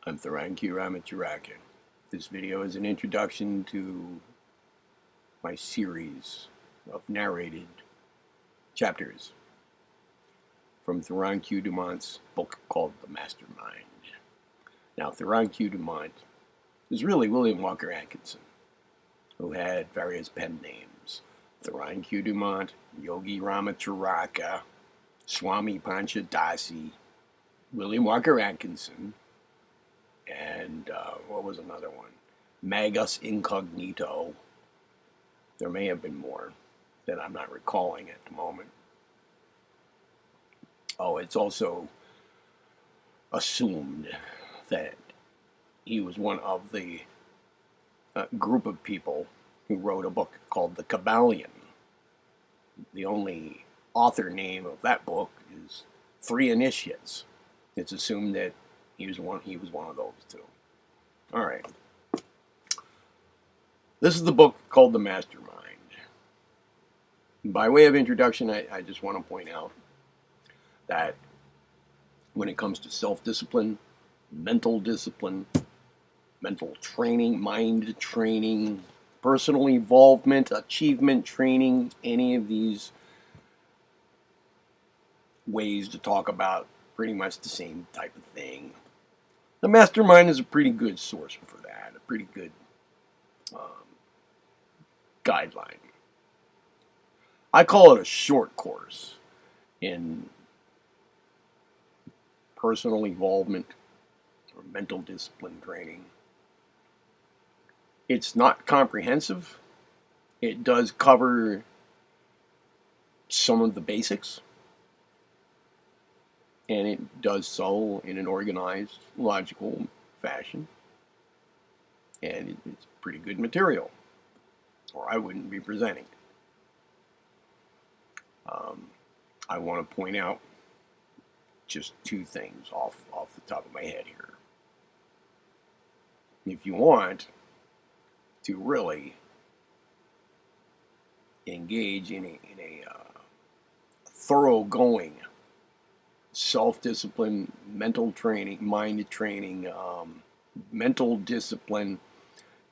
I'm Theron Q Ramacharaka. This video is an introduction to my series of narrated chapters from Theron Q Dumont's book called The Mastermind. Now, Theron Q Dumont is really William Walker Atkinson, who had various pen names. Theron Q Dumont, Yogi Ramacharaka, Swami Panchadasi, William Walker Atkinson, and what was another one? Magus Incognito. There may have been more that I'm not recalling at the moment. Oh, it's also assumed that he was one of the group of people who wrote a book called The Kabbalion. The only author name of that book is Three Initiates. It's assumed that he was one of those too. All right. This is the book called The Mastermind. By way of introduction, I just want to point out that when it comes to self-discipline, mental discipline, mental training, mind training, personal evolvement, achievement training, any of these ways to talk about pretty much the same type of thing. The Mastermind is a pretty good source for that, a pretty good guideline. I call it a short course in personal evolvement or mental discipline training. It's not comprehensive. It does cover some of the basics, and it does so in an organized, logical fashion. And it's pretty good material, or I wouldn't be presenting it. I want to point out just two things off the top of my head here. If you want to really engage in a thoroughgoing self-discipline, mental training, mind training, mental discipline,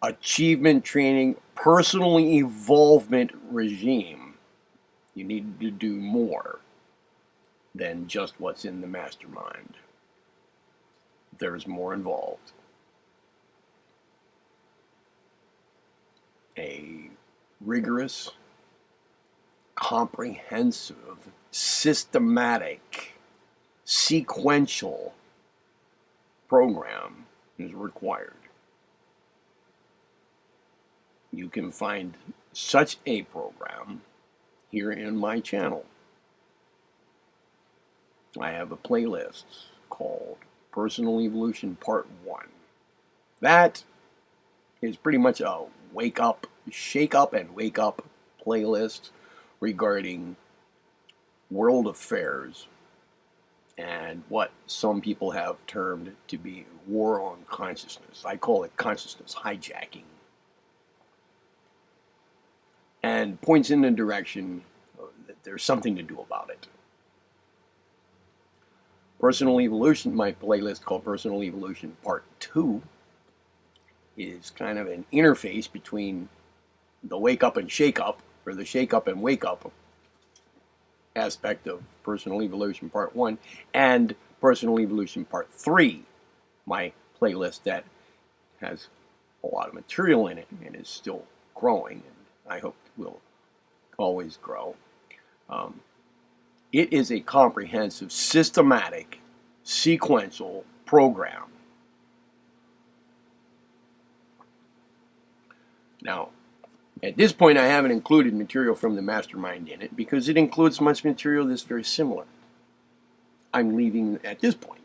achievement training, personal evolvement regime, you need to do more than just what's in the Mastermind. There's more involved. A rigorous, comprehensive, systematic, sequential program is required. You can find such a program here in my channel. I have a playlist called Personal Evolution Part 1. That is pretty much a wake up, shake up and wake up playlist regarding world affairs and what some people have termed to be war on consciousness. I call it consciousness hijacking. And points in the direction that there's something to do about it. Personal Evolution, my playlist called Personal Evolution Part 2, is kind of an interface between the wake up and shake up, or the shake up and wake up aspect of Personal Evolution Part 1, and Personal Evolution Part 3, my playlist that has a lot of material in it and is still growing, and I hope will always grow. It is a comprehensive, systematic, sequential program. Now, at this point, I haven't included material from the Mastermind in it because it includes much material that's very similar. I'm leaving, at this point,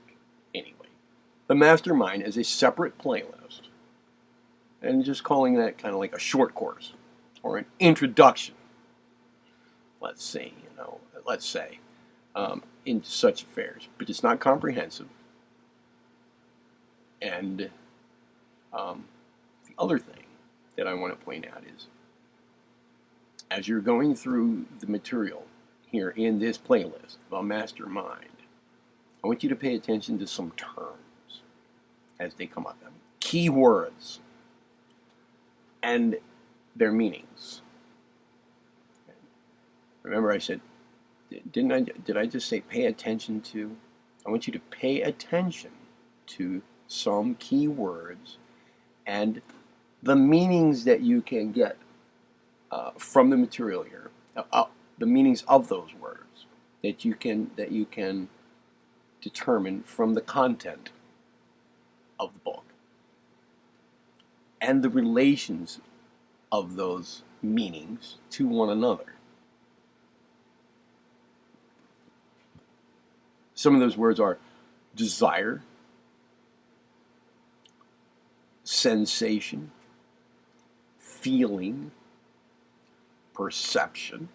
anyway, the Mastermind as a separate playlist and just calling that kind of like a short course or an introduction, let's say, into such affairs. But it's not comprehensive. And the other thing that I want to point out is, as you're going through the material here in this playlist, The Mastermind, I want you to pay attention to some terms. as they come up. Key words and their meanings. Remember I said, did I just say pay attention to? I want you to pay attention to some key words and the meanings that you can get from the material here, the meanings of those words that you can determine from the content of the book, and the relations of those meanings to one another. Some of those words are desire, sensation, feeling, perception,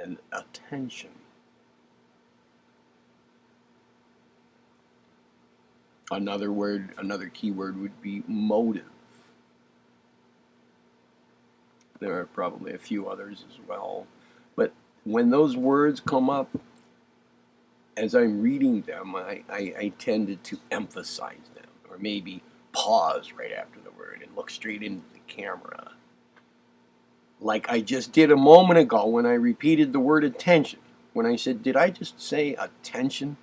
and attention. Another key word would be motive. There are probably a few others as well. But when those words come up, as I'm reading them, I tended to emphasize them, or maybe pause right after the word and look straight into the camera. Like I just did a moment ago when I repeated the word attention. When I said, did I just say attention?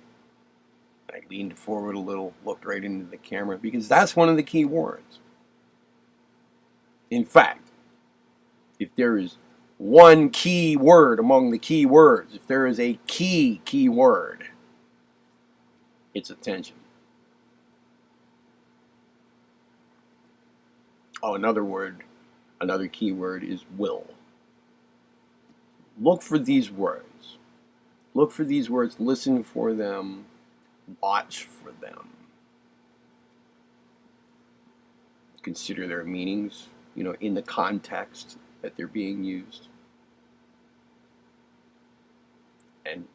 I leaned forward a little, looked right into the camera, because that's one of the key words. In fact, if there is one key word among the key words, if there is a key word, it's attention. Oh, another key word is will. Look for these words. Look for these words, listen for them, watch for them. Consider their meanings, in the context that they're being used. And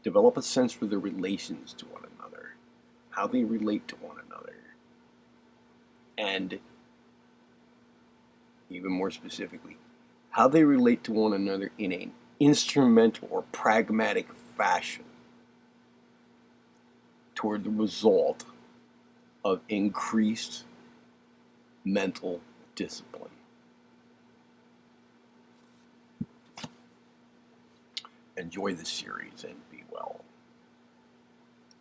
develop a sense for their relations to one another, how they relate to one another. And even more specifically, how they relate to one another in an instrumental or pragmatic fashion toward the result of increased mental discipline. Enjoy this series and be well.